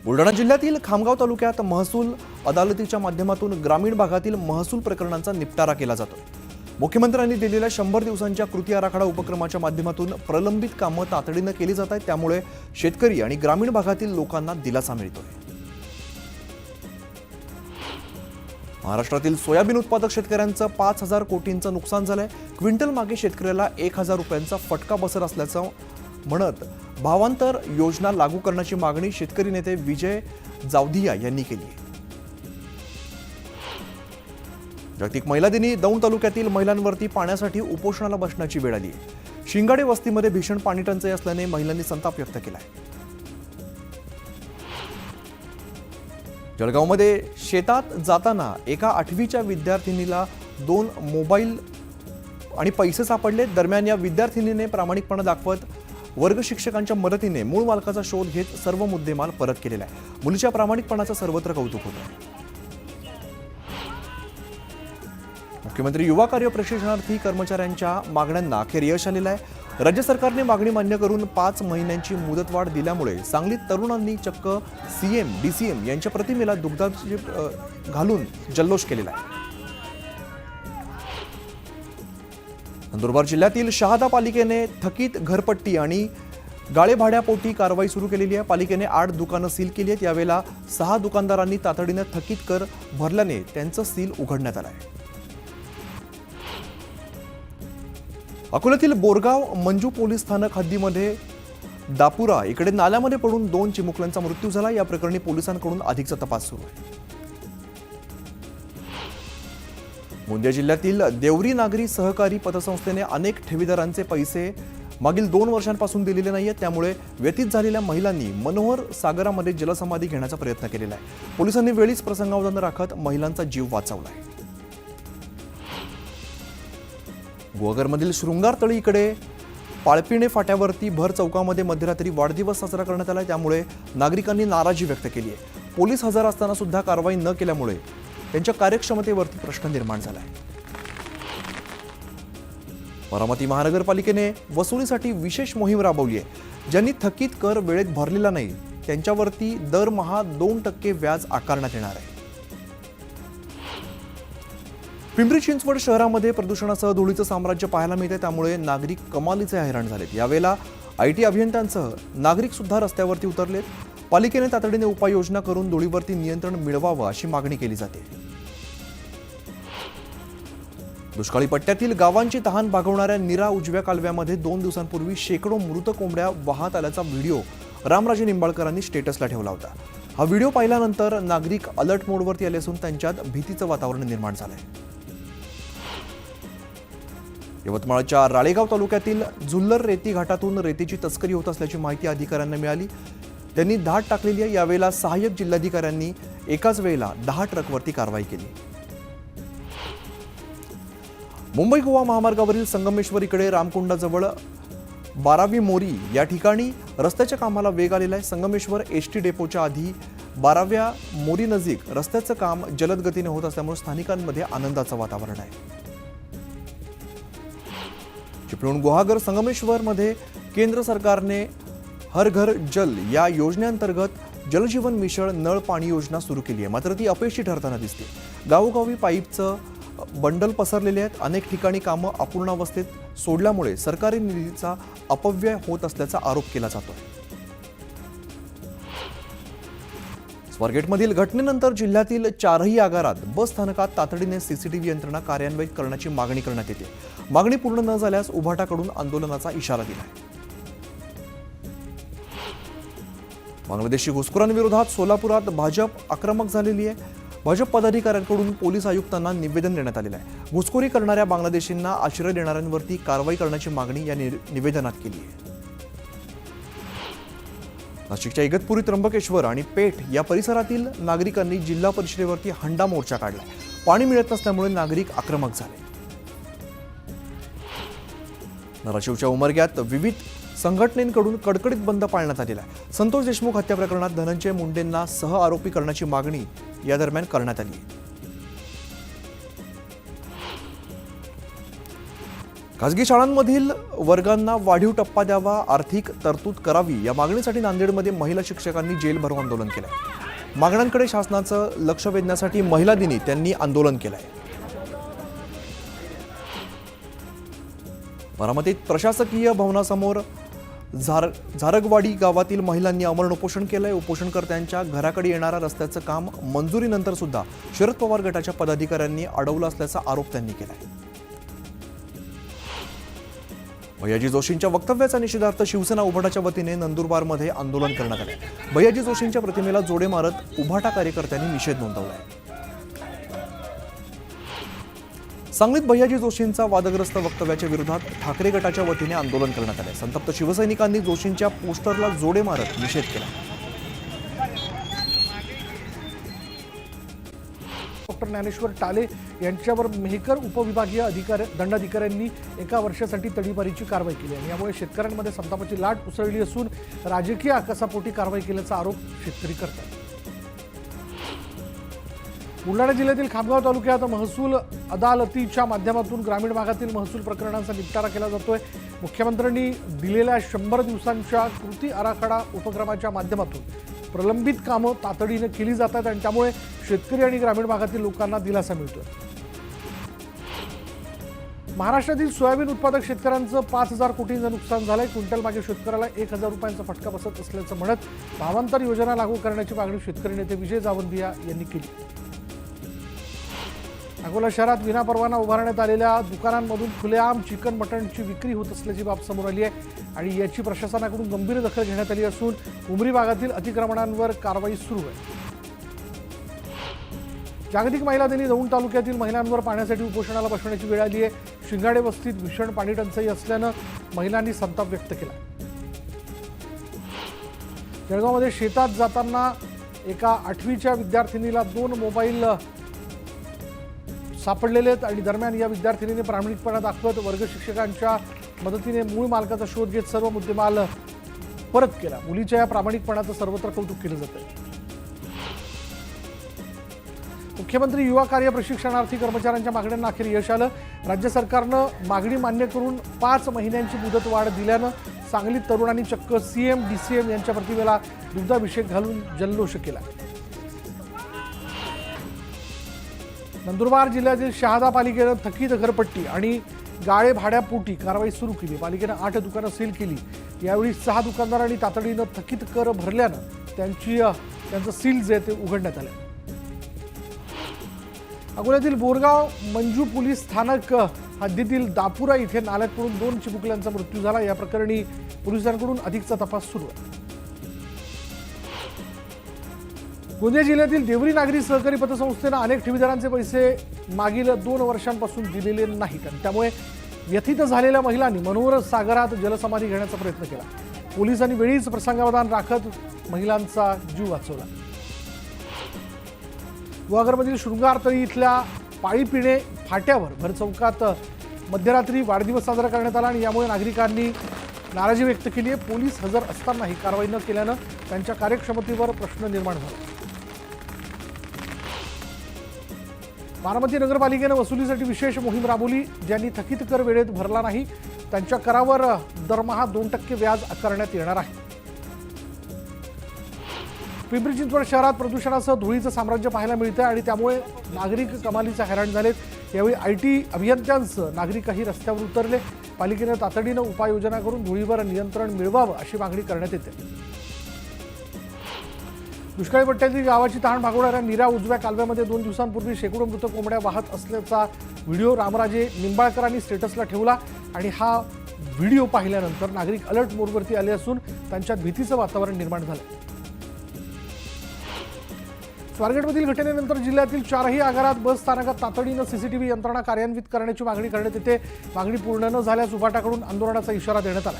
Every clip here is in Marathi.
बुलढाणा जिल्ह्यातील खामगाव तालुक्यात महसूल अदालतीच्या माध्यमातून ग्रामीण भागातील महसूल प्रकरणांचा निपटारा केला जातो। मुख्यमंत्र्यांनी दिलेल्या 100 दिवसांच्या कृती आराखडा उपक्रमाच्या माध्यमातून प्रलंबित कामं तातडीने केली जात आहेत, त्यामुळे शेतकरी आणि ग्रामीण भागातील लोकांना दिलासा मिळतोय। महाराष्ट्रातील सोयाबीन उत्पादक शेतकऱ्यांचं 5000 कोटींचं नुकसान झालंय। क्विंटल मागे शेतकऱ्याला 1000 रुपयांचा फटका बसत असल्याचं म्हणत भावांतर योजना लागू करण्याची मागणी शेतकरी नेते विजय जावधिया यांनी केली आहे। जागतिक महिला दिनी दौंड तालुक्यातील महिलांवरती पाण्यासाठी उपोषणाला बसण्याची वेळ आली आहे। शिंगाडे वस्तीमध्ये भीषण पाणी टंचाई असल्याने महिलांनी संताप व्यक्त केला आहे। जळगावमध्ये शेतात जाताना एका 8वीच्या विद्यार्थिनीला 2 मोबाईल आणि पैसे सापडले। दरम्यान या विद्यार्थिनीने प्रामाणिकपणा दाखवत वर्ग शिक्षकांच्या मदतीने मूळ मालकाचा शोध घेत सर्व मुद्देमाल परत केलेला आहे। मुलीच्या प्रामाणिकपणाचं सर्वत्र कौतुक होत आहे। मुख्यमंत्री युवा कार्य प्रशिक्षणार्थी कर्मचाऱ्यांच्या मागण्यांना अखेर यश आलेलं आहे। राज्य सरकारने मागणी मान्य करून 5 महिन्यांची मुदतवाढ दिल्यामुळे सांगलीत तरुणांनी चक्क सीएम डीसीएम यांच्या प्रतिमेला दुग्धाची घालून जल्लोष केलेला आहे। नंदुरबार जिल्ह्यातील शहादा पालिकेने थकीत घरपट्टी आणि गाळे भाड्यापोटी कारवाई सुरू केलेली आहे। पालिकेने 8 दुकानं सील केली आहेत। यावेळेला 6 दुकानदारांनी तातडीने थकीत कर भरल्याने त्यांचं सील उघडण्यात आलं आहे। अकोल्यातील बोरगाव मंजू पोलीस स्थानक हद्दीमध्ये दापुरा इकडे नाल्यामध्ये पडून 2 चिमुकल्यांचा मृत्यू झाला। या प्रकरणी पोलिसांकडून अधिकचा तपास सुरू आहे। गोंदिया जिल्ह्यातील देवरी नागरी सहकारी पतसंस्थेने अनेक ठेवीदारांचे पैसे मागील 2 वर्षांपासून दिलेले नाहीयेत, त्यामुळे व्यथित झालेल्या महिलांनी मनोहर सागरामध्ये जलसमाधी घेण्याचा प्रयत्न केलेला आहे। पोलिसांनी वेळीच प्रसंगावधान राखत महिलांचा जीव वाचवला आहे। गुहागरमधील शृंगारतळी इकडे पाळपिणे फाट्यावरती भर चौकामध्ये मध्यरात्री वाढदिवस साजरा करण्यात आला, त्यामुळे नागरिकांनी नाराजी व्यक्त केली आहे। पोलीस हजर असताना सुद्धा कारवाई न केल्यामुळे त्यांच्या कार्यक्षमतेवरती प्रश्न निर्माण झाला आहे। बारामती महानगरपालिकेने वसुलीसाठी विशेष मोहीम राबवली आहे। ज्यांनी थकीत कर वेळेत भरलेला नाही त्यांच्यावरती दरमहा 2% व्याज आकारण्यात येणार आहे। पिंपरी चिंचवड शहरामध्ये प्रदूषणासह धुळीचं साम्राज्य पाहायला मिळते, त्यामुळे नागरिक कमालीचे हैराण झालेत। यावेळेला IT अभियंत्यांसह नागरिक सुद्धा रस्त्यावरती उतरलेत। पालिकेने तातडीने उपाययोजना करून धुळीवरती नियंत्रण मिळवावं अशी मागणी केली जाते। दुष्काळी पट्ट्यातील गावांची तहान भागवणाऱ्या नीरा उजव्या कालव्यामध्ये 2 दिवसांपूर्वी शेकडो मृत कोंबड्या वाहत आल्याचा व्हिडिओ रामराजे निंबाळकरांनी स्टेटसला ठेवला होता। हा व्हिडिओ पाहिल्यानंतर नागरिक अलर्ट मोडवरती आले असून त्यांच्यात भीतीचं वातावरण निर्माण झालंय। यवतमाळच्या राळेगाव तालुक्यातील जुल्लर रेती घाटातून रेतीची तस्करी होत असल्याची माहिती अधिकाऱ्यांना मिळाली। त्यांनी धाड टाकलेली आहे। यावेळेला सहाय्यक जिल्हाधिकाऱ्यांनी एकाच वेळेला 10 ट्रकवरती कारवाई केली। मुंबई गोवा महामार्गावरील संगमेश्वर इकडे रामकुंडाजवळ 12वी मोरी या ठिकाणी रस्त्याच्या कामाला वेग आलेला आहे। संगमेश्वर एसटी डेपोच्या आधी 12व्या मोरी नजीक रस्त्याचं काम जलद गतीने होत असल्यामुळे स्थानिकांमध्ये आनंदाचं वातावरण आहे। चिपळूण गुहागर संगमेश्वरमध्ये केंद्र सरकारने हर घर जल या योजनेअंतर्गत जलजीवन मिशन नळ पाणी योजना सुरू केली आहे, मात्र ती अपयशी ठरताना दिसते। गावोगावी पाईपचं बंडल पसरलेले आहेत। अनेक ठिकाणी कामं अपूर्णावस्थेत सोडल्यामुळे सरकारी निधीचा अपव्यय होत असल्याचा आरोप केला जातोय। स्वारगेटमधील घटनेनंतर जिल्ह्यातील 4ही आगारात बस स्थानकात तातडीने CCTV यंत्रणा कार्यान्वित करण्याची मागणी करण्यात येते। मागणी पूर्ण न झाल्यास उभाटाकडून आंदोलनाचा इशारा दिला आहे। बांगलादेशी घुसखोरांविरोधात सोलापुरात भाजप आक्रमक झालेली आहे। भाजप पदाधिकाऱ्यांकडून पोलीस आयुक्तांना निवेदन देण्यात आलेलं आहे। घुसखोरी करणाऱ्या बांगलादेशींना आश्रय देणाऱ्यांवरती कारवाई करण्याची मागणी या निवेदनात केली आहे। नाशिकच्या इगतपुरी, त्र्यंबकेश्वर आणि पेठ या परिसरातील नागरिकांनी जिल्हा परिषदेवरती हंडा मोर्चा काढला। पाणी मिळत नसल्यामुळे नागरिक आक्रमक झाले। धाराशिवच्या उमरग्यात विविध संघटनेकडून कडकडीत बंद पाळण्यात आलेला आहे। संतोष देशमुख हत्या प्रकरणात धनंजय मुंडेंना सह आरोपी करण्याची मागणी या दरम्यान करण्यात आली। खासगी शाळांमधील वर्गांना वाढीव टप्पा द्यावा, आर्थिक तरतूद करावी या मागणीसाठी नांदेडमध्ये महिला शिक्षकांनी जेल भरो आंदोलन केलंय। मागण्यांकडे शासनाचं लक्ष वेधण्यासाठी महिला दिनी त्यांनी आंदोलन केलंय। बारामतीत प्रशासकीय भवनासमोर झारगवाडी गावातील महिलांनी आमरण उपोषण केलंय। उपोषणकर्त्यांच्या घराकडे येणाऱ्या रस्त्याचं काम मंजुरीनंतर सुद्धा शरद पवार गटाच्या पदाधिकाऱ्यांनी अडवलं असल्याचा आरोप त्यांनी केलाय। भैयाजी जोशींच्या वक्तव्याचा निषेधार्थ शिवसेना उभाटाच्या वतीने नंदुरबारमध्ये आंदोलन करण्यात आले। भैयाजी जोशींच्या प्रतिमेला जोडे मारत उभाटा कार्यकर्त्यांनी निषेध नोंदवलाय। सांगलीत भैयाजी जोशींचा वादग्रस्त वक्तव्याच्या विरोधात ठाकरे गटाच्या वतीने आंदोलन करण्यात आले। संतप्त शिवसैनिकांनी जोशींच्या पोस्टरला जोडे मारत निषेध केला। डॉक्टर ज्ञानेश्वर टाले यांच्यावर मेहकर उपविभागीय दंडाधिकाऱ्यांनी 1 वर्षासाठी तडीपारीची कारवाई केली आहे। यामुळे शेतकऱ्यांमध्ये संतापाची लाट उसळली असून राजकीय आकसापोटी कारवाई केल्याचा आरोप शेतकरी करतात। बुलढाणा जिल्ह्यातील खामगाव तालुक्यात महसूल अदालतीच्या माध्यमातून ग्रामीण भागातील महसूल प्रकरणांचा निपटारा केला जातोय। मुख्यमंत्र्यांनी दिलेल्या 100 दिवसांच्या कृती आराखडा उपक्रमाच्या माध्यमातून प्रलंबित कामं तातडीने केली जातात आणि त्यामुळे शेतकरी आणि ग्रामीण भागातील लोकांना दिलासा मिळतोय। महाराष्ट्रातील सोयाबीन उत्पादक शेतकऱ्यांचं 5,000 कोटींचं नुकसान झालंय। क्विंटल मागे शेतकऱ्याला 1,000 रुपयांचा फटका बसत असल्याचं म्हणत भावांतर योजना लागू करण्याची मागणी शेतकरी नेते विजय जावंदिया यांनी केली। अकोला शहरात विनापरवाना उभारण्यात आलेल्या दुकानांमधून खुलेआम चिकन मटणची विक्री होत असल्याची बाब समोर आली आहे आणि याची प्रशासनाकडून गंभीर दखल घेण्यात आली असून उमरी भागातील अतिक्रमणांवर कारवाई सुरू आहे। जागतिक महिला दिनी दौंड तालुक्यातील महिलांवर पाण्यासाठी उपोषणाला बसण्याची वेळ आली आहे। शिंगाडे वस्तीत भीषण पाणी टंचाई असल्यानं महिलांनी संताप व्यक्त केला। जळगावमध्ये शेतात जाताना एका 8वीच्या विद्यार्थिनीला 2 मोबाईल सापडलेले आहेत आणि दरम्यान या विद्यार्थिनीने प्रामाणिकपणा दाखवत वर्ग शिक्षकांच्या मदतीने मूळ मालकाचा शोध घेत सर्व मुद्देमाल परत केला। मुलीच्या या प्रामाणिकपणाचं सर्वत्र कौतुक केलं जातंय। मुख्यमंत्री युवा कार्य प्रशिक्षणार्थी कर्मचाऱ्यांच्या मागण्यांना अखेर यश आलं। राज्य सरकारनं मागणी मान्य करून 5 महिन्यांची मुदतवाढ दिल्यानं सांगलीत तरुणांनी चक्क सीएम डीसीएम यांच्या प्रतिमेला दुग्धाभिषेक घालून जल्लोष केला। नंदुरबार जिल्ह्यातील शहादा पालिकेनं थकीत घरपट्टी आणि गाळे भाड्यापोटी कारवाई सुरू केली। पालिकेनं 8 दुकानं सील केली। यावेळी 6 दुकानदारांनी तातडीनं थकीत कर भरल्यानं त्यांचं सील जे ते उघडण्यात आलं। अकोल्यातील बोरगाव मंजू पोलीस स्थानक हद्दीतील दापुरा इथे नाल्यात पडून 2 चिमुकल्यांचा मृत्यू झाला। या प्रकरणी पोलिसांकडून अधिकचा तपास सुरू आहे। गोंदिया जिल्ह्यातील देवरी नागरी सहकारी पतसंस्थेनं अनेक ठेवीदारांचे पैसे मागील 2 वर्षांपासून दिलेले नाहीत आणि त्यामुळे व्यथित झालेल्या महिलांनी मनोहर सागरात जलसमाधी घेण्याचा प्रयत्न केला। पोलिसांनी वेळीच प्रसंगावधान राखत महिलांचा जीव वाचवला। गुहागरमधील शृंगारतळी इथल्या पाळीपिणे फाट्यावर भर चौकात मध्यरात्री वाढदिवस साजरा करण्यात आला आणि यामुळे नागरिकांनी नाराजी व्यक्त केली आहे। पोलीस हजर असतानाही कारवाई न केल्यानं त्यांच्या कार्यक्षमतेवर प्रश्न निर्माण झाला। बारामती नगरपालिकेनं वसुलीसाठी विशेष मोहीम राबवली। ज्यांनी थकीत कर वेळेत भरला नाही त्यांच्या करावर दरमहा 2% व्याज आकारण्यात येणार आहे। पिंपरी चिंचवड शहरात प्रदूषणासह धुळीचं साम्राज्य पाहायला मिळतंय आणि त्यामुळे नागरिक कमालीचे हैराण झालेत। यावेळी IT अभियंत्यांसह नागरिकही रस्त्यावर उतरले। पालिकेनं तातडीनं उपाययोजना करून धुळीवर नियंत्रण मिळवावं अशी मागणी करण्यात येते। दुष्काळी पट्ट्यातील गावाची तहान भागवणाऱ्या नीरा उजव्या कालव्यामध्ये 2 दिवसांपूर्वी शेकडो मृत कोंबड्या वाहत असल्याचा व्हिडिओ रामराजे निंबाळकरांनी स्टेटसला ठेवला आणि हा व्हिडिओ पाहिल्यानंतर नागरिक अलर्ट मोडवरती आले असून त्यांच्यात भीतीचं वातावरण निर्माण झालं। स्वारगेटमधील घटनेनंतर जिल्ह्यातील 4ही आगारात बस स्थानकात तातडीनं CCTV यंत्रणा कार्यान्वित करण्याची मागणी करण्यात येते। मागणी पूर्ण न झाल्यास उभाटाकडून आंदोलनाचा इशारा देण्यात आला।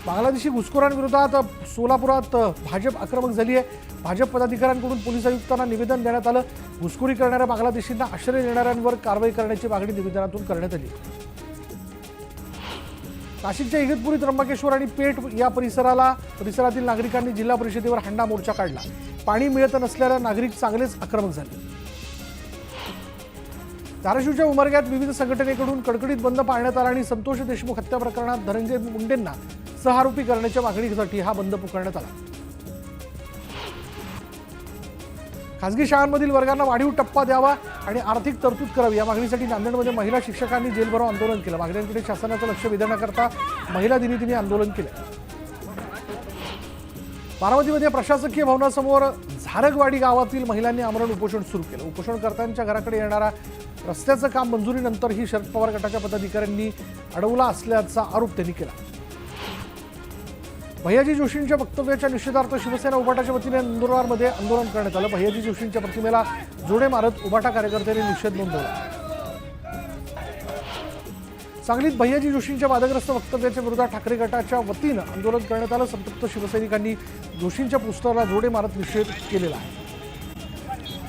बांगलादेशी घुसखोरांविरोधात सोलापुरात भाजप आक्रमक झाली आहे। भाजप पदाधिकाऱ्यांकडून पोलीस आयुक्तांना निवेदन देण्यात आलं। घुसखोरी करणाऱ्या बांगलादेशींना आश्रय देणाऱ्यांवर कारवाई करण्याची मागणी निवेदनातून करण्यात आली। नाशिकच्या इगतपुरी, त्र्यंबकेश्वर आणि पेठ या परिसरातील नागरिकांनी जिल्हा परिषदेवर हंडा मोर्चा काढला। पाणी मिळत नसल्याने नागरिक चांगलेच आक्रमक झाले। धाराशिवच्या उमरग्यात विविध संघटनेकडून कडकडीत बंद पाळण्यात आला आणि संतोष देशमुख हत्या प्रकरणात धनंजय मुंडेंना सहआरोपी करण्याच्या मागणीसाठी हा बंद पुकारण्यात आला. खासगी शाळांमधील वर्गांना वाढीव टप्पा द्यावा आणि आर्थिक तरतूद करावी या मागणीसाठी नांदेडमध्ये महिला शिक्षकांनी जेलभरो आंदोलन केलं. मागण्यांकडे शासनाचं लक्ष वेधण्याकरता महिला दिनी तिने आंदोलन केलं. बारामतीमध्ये प्रशासकीय भवनासमोर झारगवाडी गावातील महिलांनी आमरण उपोषण सुरू केलं. उपोषणकर्त्यांच्या घराकडे येणारा रस्त्याचं काम मंजुरीनंतरही शरद पवार गटाच्या पदाधिकाऱ्यांनी अडवला असल्याचा आरोप त्यांनी केला. भैयाजी जोशींच्या वक्तव्याच्या निषेधार्थ शिवसेना उभाटाच्या वतीने नंदुरबारमध्ये आंदोलन करण्यात आलं. भैयाजी जोशींच्या प्रतिमेला जोडे मारत उभाटा कार्यकर्त्यांनी निषेध नोंदवला. सांगलीत भैयाजी जोशींच्या वादग्रस्त वक्तव्याच्या विरोधात ठाकरे गटाच्या वतीनं आंदोलन करण्यात आलं. संतप्त शिवसैनिकांनी जोशींच्या पुस्तकाला जोडे मारत निषेध केलेला आहे.